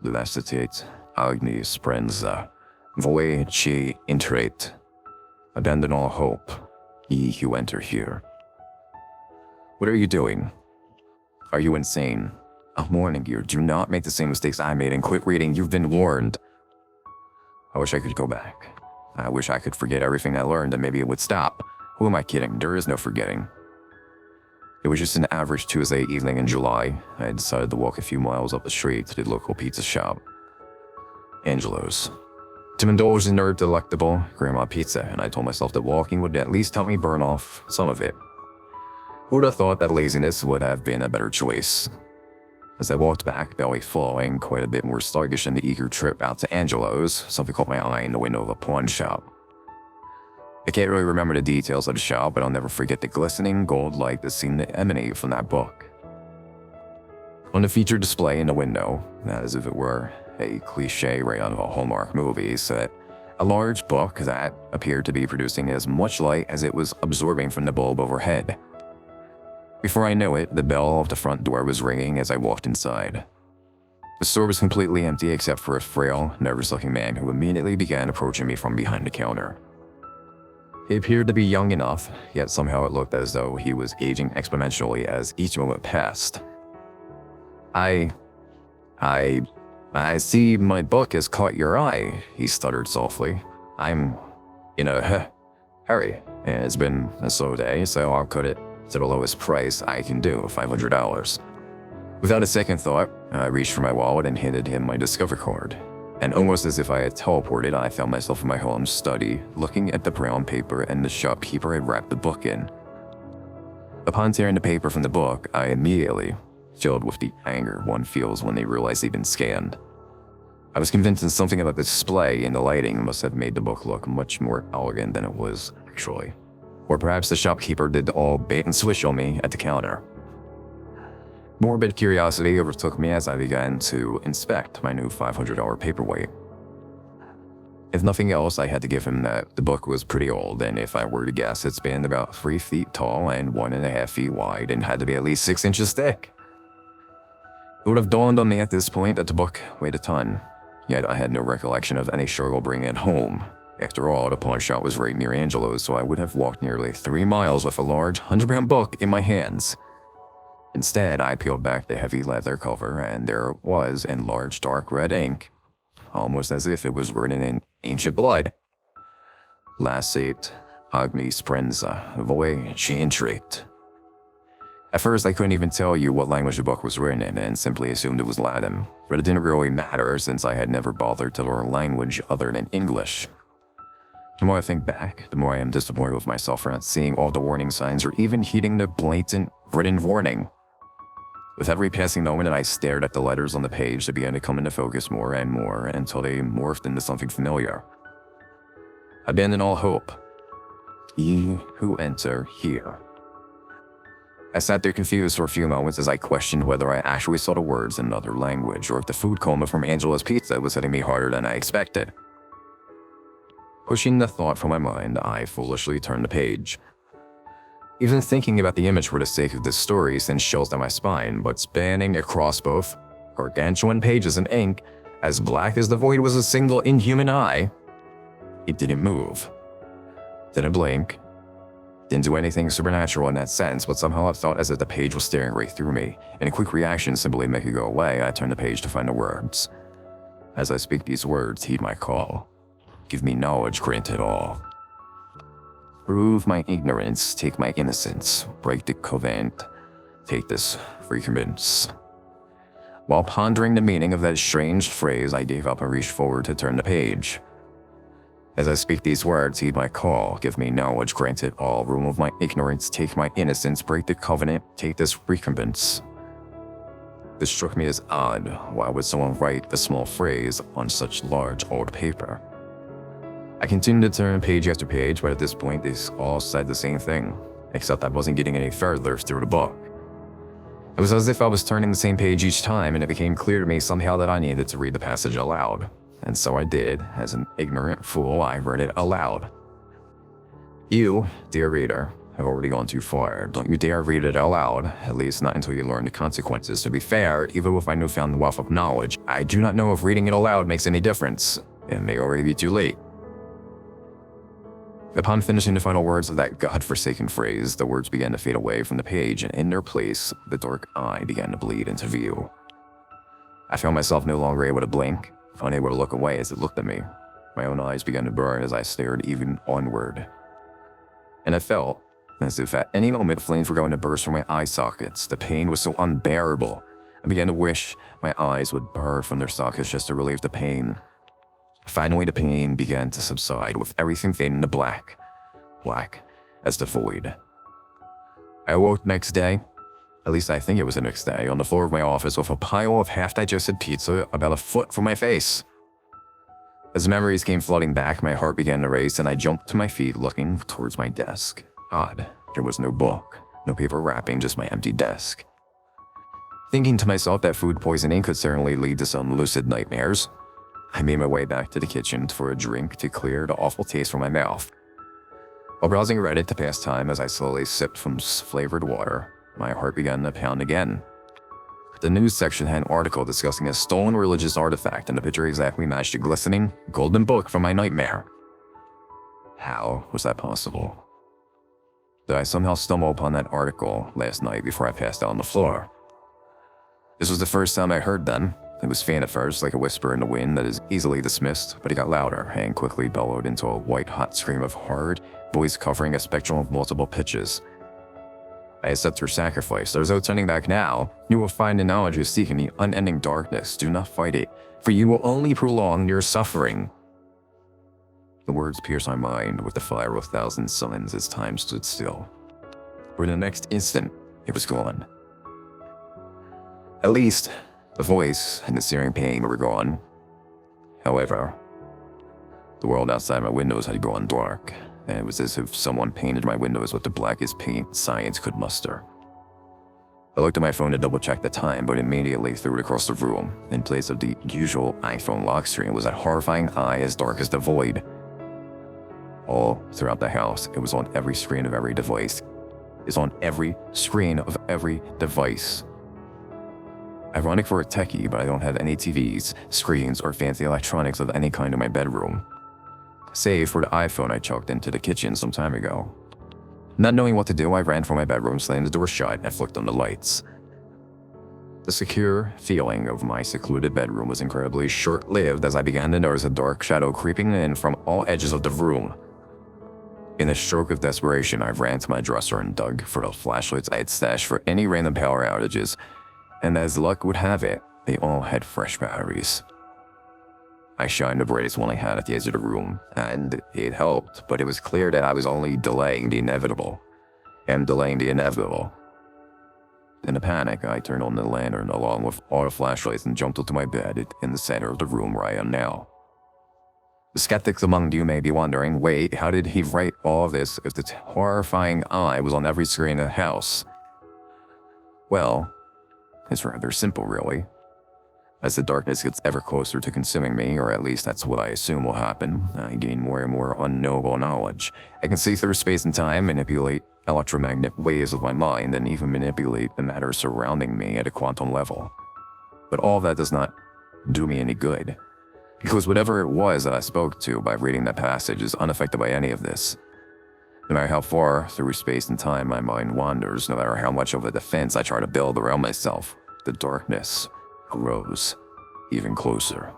Lactate, Agnes Prenza, Voe ci interate. Abandon all hope, ye who enter here. What are you doing? Are you insane? I'm warning you, do not make the same mistakes I made and quit reading, you've been warned. I wish I could go back. I wish I could forget everything I learned and maybe it would stop. Who am I kidding? There is no forgetting. It was just an average Tuesday evening in July. I decided to walk a few miles up the street to the local pizza shop, Angelo's, to indulge in their delectable grandma pizza, and I told myself that walking would at least help me burn off some of it. Who would have thought that laziness would have been a better choice? As I walked back, belly full and quite a bit more sluggish than the eager trip out to Angelo's, something caught my eye in the window of a pawn shop. I can't really remember the details of the shop, but I'll never forget the glistening gold light that seemed to emanate from that book. On the featured display in the window, as if it were a cliche right out of a Hallmark movie, sat a large book that appeared to be producing as much light as it was absorbing from the bulb overhead. Before I knew it, the bell of the front door was ringing as I walked inside. The store was completely empty except for a frail, nervous-looking man who immediately began approaching me from behind the counter. He appeared to be young enough, yet somehow it looked as though he was aging exponentially as each moment passed. I see my book has caught your eye, he stuttered softly. I'm in a hurry. It's been a slow day, so I'll cut it to the lowest price I can do, $500. Without a second thought, I reached for my wallet and handed him my Discover card. And almost as if I had teleported, I found myself in my home study, looking at the brown paper and the shopkeeper had wrapped the book in. Upon tearing the paper from the book, I immediately, filled with the anger one feels when they realize they've been scammed. I was convinced that something about the display and the lighting must have made the book look much more elegant than it was actually. Or perhaps the shopkeeper did all bait and switch on me at the counter. Morbid curiosity overtook me as I began to inspect my new $500 paperweight. If nothing else, I had to give him that the book was pretty old, and if I were to guess, it spanned about 3 feet tall and 1.5 feet wide and had to be at least 6 inches thick. It would have dawned on me at this point that the book weighed a ton, yet I had no recollection of any struggle bringing it home. After all, the pawn shop was right near Angelo's, so I would have walked nearly 3 miles with a large 100-pound book in my hands. Instead, I peeled back the heavy leather cover, and there it was in large dark red ink, almost as if it was written in ancient blood. Lactate, Agnes Prenza, Voe ci interate. At first, I couldn't even tell you what language the book was written in and simply assumed it was Latin, but it didn't really matter since I had never bothered to learn a language other than English. The more I think back, the more I am disappointed with myself for not seeing all the warning signs or even heeding the blatant written warning. With every passing moment, I stared at the letters on the page that began to come into focus more and more until they morphed into something familiar. Abandon all hope, ye who enter here. I sat there confused for a few moments as I questioned whether I actually saw the words in another language or if the food coma from Angela's Pizza was hitting me harder than I expected. Pushing the thought from my mind, I foolishly turned the page. Even thinking about the image for the sake of this story sent chills down my spine, but spanning across both gargantuan pages in ink, as black as the void was a single inhuman eye, it didn't move. Didn't blink. Didn't do anything supernatural in that sense, but somehow it felt as if the page was staring right through me. In a quick reaction simply to make it go away, I turned the page to find the words. As I speak these words, heed my call. Give me knowledge, grant it all. Prove my ignorance, take my innocence, break the covenant, take this recompense. While pondering the meaning of that strange phrase, I gave up and reached forward to turn the page. As I speak these words, heed my call, give me knowledge, grant it all, remove my ignorance, take my innocence, break the covenant, take this recompense. This struck me as odd. Why would someone write the small phrase on such large old paper? I continued to turn page after page, but at this point they all said the same thing, except I wasn't getting any further through the book. It was as if I was turning the same page each time, and it became clear to me somehow that I needed to read the passage aloud. And so I did. As an ignorant fool, I read it aloud. You, dear reader, I've already gone too far. Don't you dare read it out loud, at least not until you learn the consequences. To be fair, even with my newfound wealth of knowledge, I do not know if reading it aloud makes any difference. It may already be too late. Upon finishing the final words of that godforsaken phrase, the words began to fade away from the page, and in their place, the dark eye began to bleed into view. I found myself no longer able to blink, unable to look away as it looked at me. My own eyes began to burn as I stared even onward. And I felt as if at any moment flames were going to burst from my eye sockets. The pain was so unbearable. I began to wish my eyes would burn from their sockets just to relieve the pain. Finally, the pain began to subside, with everything fading to black as the void. I awoke next day, at least I think it was the next day, on the floor of my office with a pile of half-digested pizza about a foot from my face. As memories came flooding back, my heart began to race, and I jumped to my feet, looking towards my desk. Odd, there was no book, no paper wrapping, just my empty desk. Thinking to myself that food poisoning could certainly lead to some lucid nightmares, I made my way back to the kitchen for a drink to clear the awful taste from my mouth. While browsing Reddit to pass time as I slowly sipped from flavored water, my heart began to pound again. The news section had an article discussing a stolen religious artifact, and the picture exactly matched the glistening, golden book from my nightmare. How was that possible? Did I somehow stumble upon that article last night before I passed out on the floor? This was the first time I heard them. It was faint at first, like a whisper in the wind that is easily dismissed, but it got louder and quickly bellowed into a white-hot scream of hard voice covering a spectrum of multiple pitches. I accept your sacrifice. There's no turning back now. You will find the knowledge you seek in the unending darkness. Do not fight it, for you will only prolong your suffering. The words pierced my mind with the fire of 1,000 suns as time stood still. For the next instant, it was gone. At least, the voice and the searing pain were gone. However, the world outside my windows had gone dark, and it was as if someone painted my windows with the blackest paint science could muster. I looked at my phone to double-check the time, but immediately threw it across the room. In place of the usual iPhone lock screen was that horrifying eye as dark as the void. All throughout the house, it was on every screen of every device. It's on every screen of every device. Ironic for a techie, but I don't have any TVs, screens, or fancy electronics of any kind in my bedroom. Save for the iPhone I chucked into the kitchen some time ago. Not knowing what to do, I ran from my bedroom, slammed the door shut, and flicked on the lights. The secure feeling of my secluded bedroom was incredibly short-lived as I began to notice a dark shadow creeping in from all edges of the room. In a stroke of desperation, I ran to my dresser and dug for the flashlights I had stashed for any random power outages, and as luck would have it, they all had fresh batteries. I shined the brightest one I had at the edge of the room, and it helped, but it was clear that I was only delaying the inevitable. And delaying the inevitable. In a panic, I turned on the lantern along with all the flashlights and jumped onto my bed in the center of the room where I am now. The skeptics among you may be wondering, wait, how did he write all of this if the horrifying eye was on every screen in the house? Well, it's rather simple, really. As the darkness gets ever closer to consuming me, or at least that's what I assume will happen, I gain more and more unknowable knowledge. I can see through space and time, manipulate electromagnetic waves of my mind, and even manipulate the matter surrounding me at a quantum level. But all that does not do me any good, because whatever it was that I spoke to by reading that passage is unaffected by any of this. No matter how far through space and time my mind wanders, no matter how much of a defense I try to build around myself, the darkness grows even closer.